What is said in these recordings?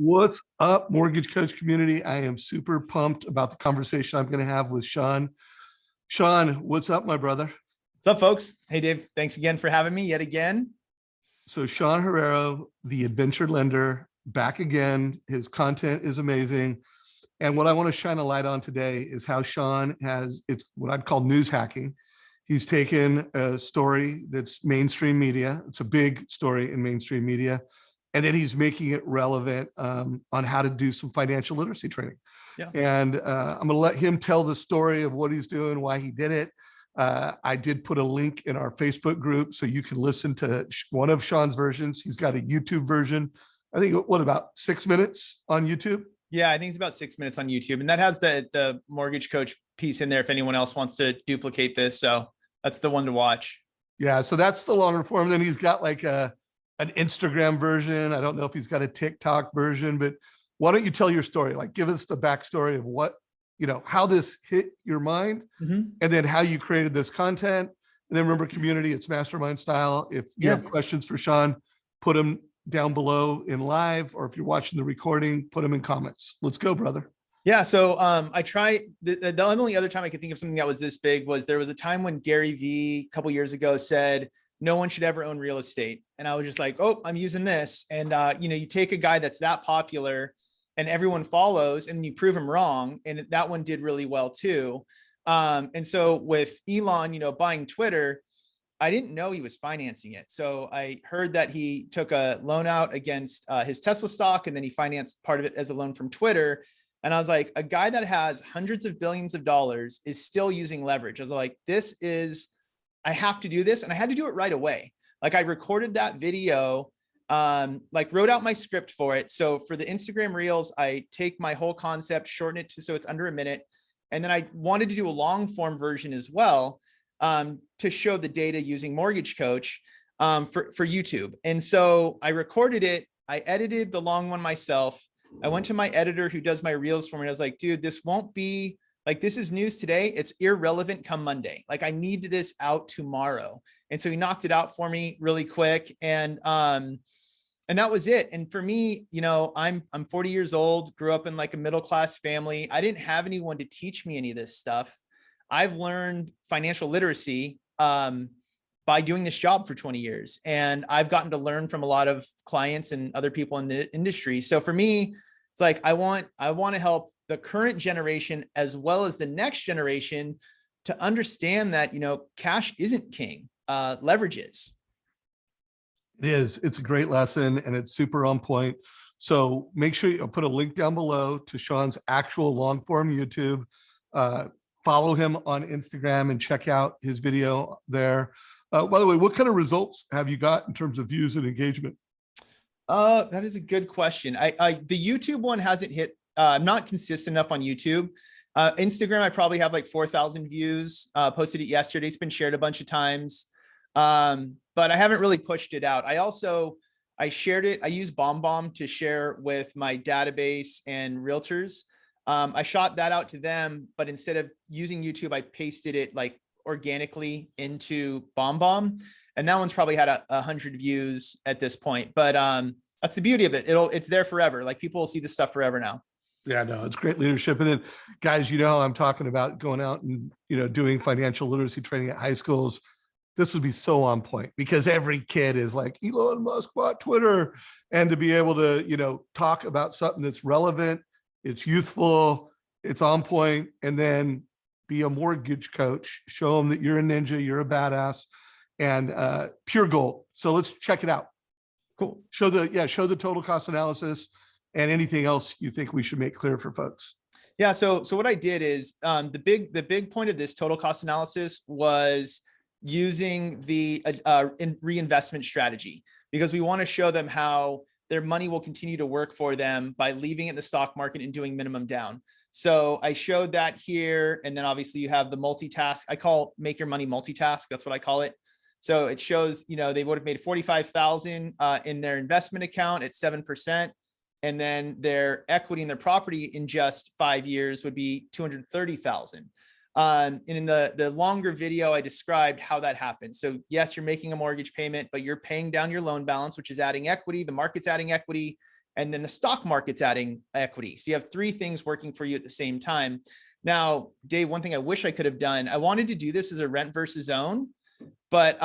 What's up, Mortgage Coach community? I am super pumped about the conversation I'm going to have with Sean. Sean, what's up, my brother? What's up, folks? Hey, Dave. Thanks again for having me yet again. So Sean Herrero, the adventure lender, back again. His content is amazing. And what I want to shine a light on today is how Sean it's what I'd call news hacking. He's taken a story that's mainstream media. It's a big story in mainstream media. And then he's making it relevant on how to do some financial literacy training. Yeah. And I'm going to let him tell the story of what he's doing, why he did it. I did put a link in our Facebook group so you can listen to one of Sean's versions. He's got a YouTube version. I think, what, about 6 minutes on YouTube? Yeah, I think it's about 6 minutes on YouTube. And that has the mortgage coach piece in there if anyone else wants to duplicate this. So that's the one to watch. Yeah, so that's the longer form. Then he's got like an Instagram version. I don't know if he's got a TikTok version, but why don't you tell your story? Like, give us the backstory of what, how this hit your mind, and then how you created this content. And then remember, community, it's mastermind style. If you have questions for Sean, put them down below in live, or if you're watching the recording, put them in comments. Let's go, brother. Yeah. So I tried the only other time I could think of something that was this big was there was a time when Gary Vee a couple years ago said, no one should ever own real estate. And I was just like, oh, I'm using this. And, you take a guy that's that popular and everyone follows and you prove him wrong. And that one did really well too. And so with Elon, buying Twitter, I didn't know he was financing it. So I heard that he took a loan out against his Tesla stock, and then he financed part of it as a loan from Twitter. And I was like, a guy that has hundreds of billions of dollars is still using leverage. I was like, I have to do this. And I had to do it right away. Like, I recorded that video, wrote out my script for it. So for the Instagram reels, I take my whole concept, shorten it so it's under a minute. And then I wanted to do a long form version as well, to show the data using Mortgage Coach for YouTube. And so I recorded it. I edited the long one myself. I went to my editor who does my reels for me. And I was like, dude, this won't be like, this is news today. It's irrelevant come Monday. Like, I need this out tomorrow. And so he knocked it out for me really quick. And that was it. And for me, I'm 40 years old, grew up in like a middle-class family. I didn't have anyone to teach me any of this stuff. I've learned financial literacy by doing this job for 20 years. And I've gotten to learn from a lot of clients and other people in the industry. So for me, it's like, I want to help the current generation as well as the next generation to understand that, cash isn't king, leverage is. It is. It's a great lesson and it's super on point. So make sure you put a link down below to Sean's actual long form YouTube. Follow him on Instagram and check out his video there. By the way, what kind of results have you got in terms of views and engagement? That is a good question. The YouTube one hasn't hit. I'm not consistent enough on YouTube. Instagram, I probably have like 4,000 views. Posted it yesterday. It's been shared a bunch of times. But I haven't really pushed it out. I shared it. I use BombBomb to share with my database and realtors. I shot that out to them, but instead of using YouTube, I pasted it like organically into BombBomb. And that one's probably had 100 views at this point. But that's the beauty of it. It's there forever. Like, people will see this stuff forever now. Yeah, no, it's great leadership. And then, guys, I'm talking about going out and, doing financial literacy training at high schools. This would be so on point because every kid is like, Elon Musk bought Twitter. And to be able to, talk about something that's relevant, it's youthful, it's on point, and then be a mortgage coach, show them that you're a ninja, you're a badass, and pure gold. So let's check it out. Cool. Show the total cost analysis and anything else you think we should make clear for folks. Yeah. So what I did is the big point of this total cost analysis was using the reinvestment strategy, because we want to show them how their money will continue to work for them by leaving it in the stock market and doing minimum down. So I showed that here. And then obviously you have the multitask. I call make your money multitask. That's what I call it. So it shows, they would have made 45,000 in their investment account at 7%. And then their equity in their property in just 5 years would be 230,000. And in the longer video, I described how that happens. So yes, you're making a mortgage payment, but you're paying down your loan balance, which is adding equity. The market's adding equity. and then the stock market's adding equity. So you have three things working for you at the same time. Now, Dave, one thing I wish I could have done, I wanted to do this as a rent versus own, but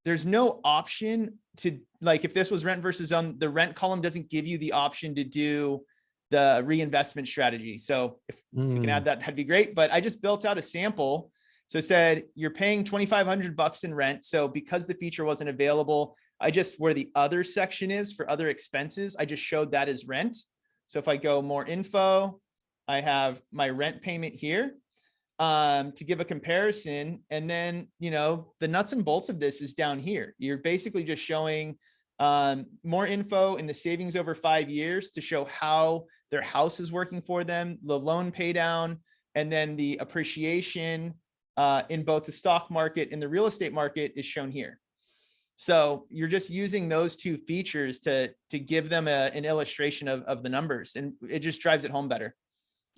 there's no option to, like, if this was rent versus own, the rent column doesn't give you the option to do the reinvestment strategy. So if you can add that, that'd be great. But I just built out a sample. So it said, you're paying $2,500 in rent. So because the feature wasn't available, I just, where the other section is for other expenses, I just showed that as rent. So if I go more info, I have my rent payment here to give a comparison. And then, you know, the nuts and bolts of this is down here. You're basically just showing more info in the savings over 5 years to show how their house is working for them, the loan pay down, and then the appreciation in both the stock market and the real estate market is shown here. So you're just using those two features to give them an illustration of the numbers, and it just drives it home better.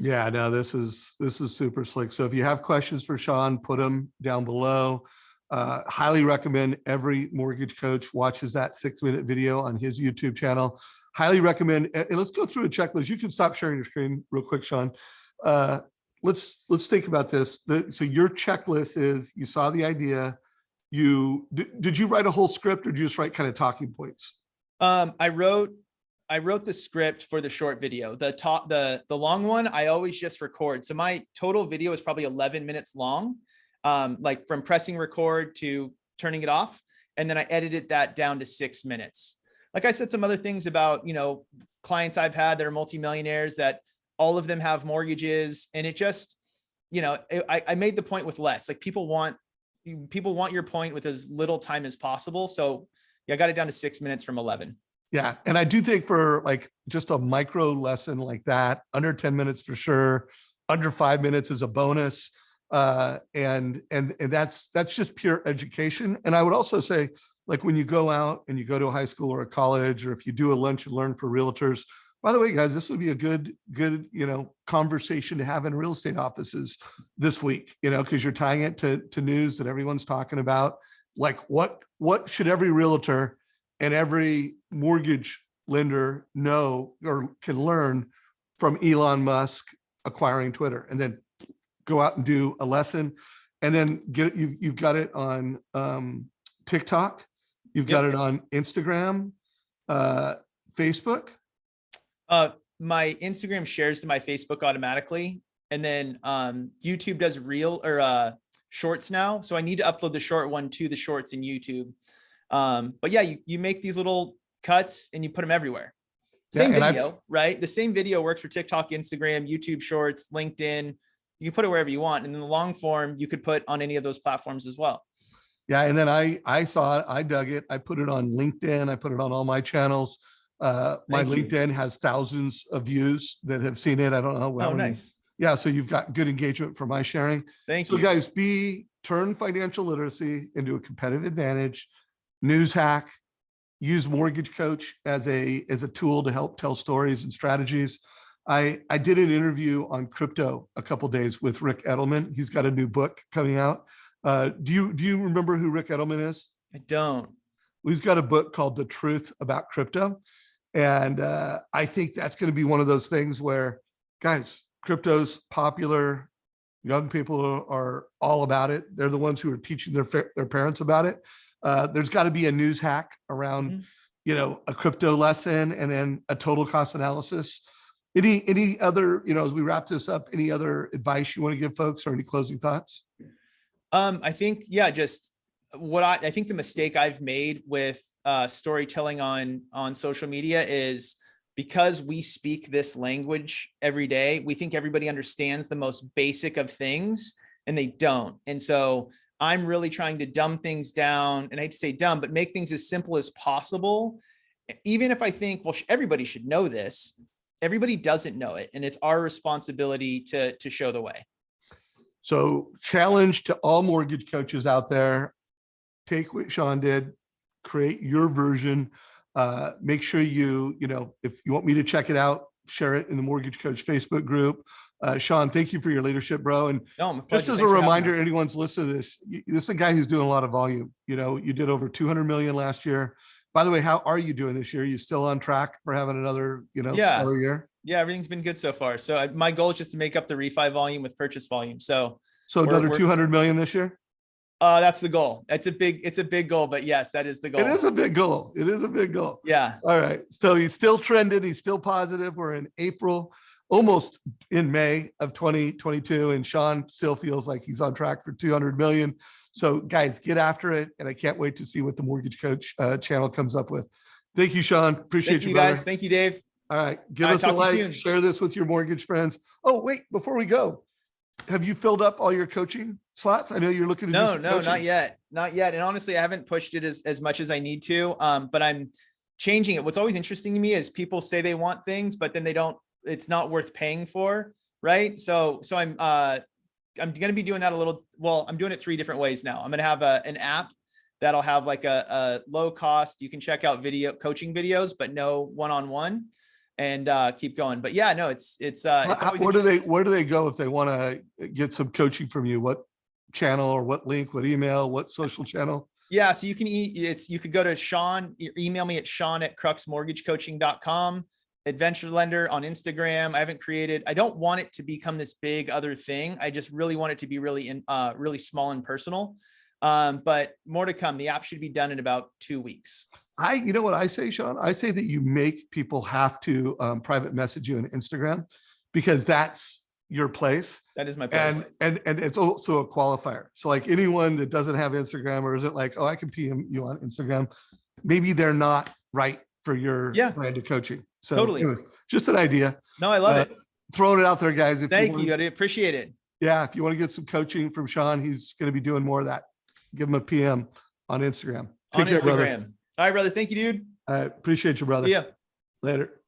Yeah, no, this is super slick. So if you have questions for Sean, put them down below. Highly recommend every mortgage coach watches that 6-minute video on his YouTube channel. Highly recommend, and let's go through a checklist. You can stop sharing your screen real quick, Sean. Let's think about this. So your checklist is, you saw the idea. Did you write a whole script, or did you just write kind of talking points? I wrote the script for the short video. The long one, I always just record. So my total video is probably 11 minutes long, like from pressing record to turning it off. And then I edited that down to 6 minutes. Like I said, some other things about, you know, clients I've had that are multimillionaires, that all of them have mortgages. And it just, you know, I made the point with less. Like people want your point with as little time as possible. So yeah, I got it down to 6 minutes from 11. Yeah. And I do think for like just a micro lesson like that, under 10 minutes for sure, under 5 minutes is a bonus. And that's just pure education. And I would also say, like, when you go out and you go to a high school or a college, or if you do a lunch and learn for realtors, by the way, guys, this would be a good, you know, conversation to have in real estate offices this week, you know, because you're tying it to news that everyone's talking about. Like, what should every realtor and every mortgage lender know or can learn from Elon Musk acquiring Twitter? And then go out and do a lesson, and then you've got it on TikTok, you've got it on Instagram, Facebook. My Instagram shares to my Facebook automatically, and then YouTube does reel or shorts now. So I need to upload the short one to the shorts in YouTube. But yeah, you make these little cuts and you put them everywhere. Same video, right? The same video works for TikTok, Instagram, YouTube Shorts, LinkedIn. You can put it wherever you want. And then the long form, you could put on any of those platforms as well. Yeah. And then I saw it, I dug it. I put it on LinkedIn. I put it on all my channels. My LinkedIn has thousands of views that have seen it. I don't know. Oh, nice. Yeah. So you've got good engagement for my sharing. Thank you. So guys, turn financial literacy into a competitive advantage. News hack, use Mortgage Coach as a tool to help tell stories and strategies. I did an interview on crypto a couple of days with Rick Edelman. He's got a new book coming out. Do you remember who Rick Edelman is? I don't. He's got a book called The Truth About Crypto. And I think that's going to be one of those things where, guys, crypto's popular. Young people are all about it. They're the ones who are teaching their parents about it. There's got to be a news hack around, you know, a crypto lesson, and then a total cost analysis. Any other, you know, as we wrap this up, any other advice you want to give folks, or any closing thoughts? I think, yeah, just what I think the mistake I've made with storytelling on social media is, because we speak this language every day, we think everybody understands the most basic of things, and they don't. And so I'm really trying to dumb things down, and I hate to say dumb, but make things as simple as possible. Even if I think, well, everybody should know this, everybody doesn't know it. And it's our responsibility to show the way. So, challenge to all mortgage coaches out there: take what Sean did, create your version. Make sure you know, if you want me to check it out, share it in the Mortgage Coach Facebook group. Sean, thank you for your leadership, bro. And just as a reminder, anyone's listening to this, this is a guy who's doing a lot of volume. You know, you did over 200 million last year. By the way, how are you doing this year? Are you still on track for having another, Yeah. stellar year? Yeah, everything's been good so far. So my goal is just to make up the refi volume with purchase volume. So So another 200 million this year? that's the goal. It's a big goal, but yes, that is the goal. It is a big goal. It is a big goal. Yeah. All right. So he's still trending. He's still positive. We're in April, almost in May of 2022. And Sean still feels like he's on track for 200 million. So guys, get after it. And I can't wait to see what the Mortgage Coach channel comes up with. Thank you, Sean. Appreciate Thank you brother. guys. Thank you, Dave. All right. Give All right, us a talk to you like, soon. share this with your mortgage friends. Oh, wait, before we go, have you filled up all your coaching slots? I know you're looking to do No, some no, coaching. not yet. Not yet. And honestly, I haven't pushed it as much as I need to. But I'm changing it. What's always interesting to me is people say they want things, but then they don't, it's not worth paying for. Right. So I'm going to be doing that a little, well, I'm doing it 3 different ways now. I'm going to have an app that'll have like a low cost. You can check out coaching videos, but no one-on-one, and keep going. But yeah, no, it's always Where do they go if they want to get some coaching from you? What channel or what link, what email, what social channel? Yeah. So you can you could go to Sean, email me at sean@cruxmortgagecoaching.com, Adventure Lender on Instagram. I don't want it to become this big other thing. I just really want it to be really small and personal. But more to come. The app should be done in about 2 weeks. You know what I say, Sean? I say that you make people have to private message you on Instagram, because that's your place. That is my place. And it's also a qualifier. So like anyone that doesn't have Instagram, or isn't like, oh, I can PM you on Instagram, maybe they're not right for your brand of coaching. So totally. Anyways, just an idea. No, I love it. Throwing it out there, guys. Thank you. I appreciate it. Yeah. If you want to get some coaching from Sean, he's going to be doing more of that. Give him a PM on Instagram. Take care, brother. All right, brother. Thank you, dude. I appreciate you, brother. Yeah. Later.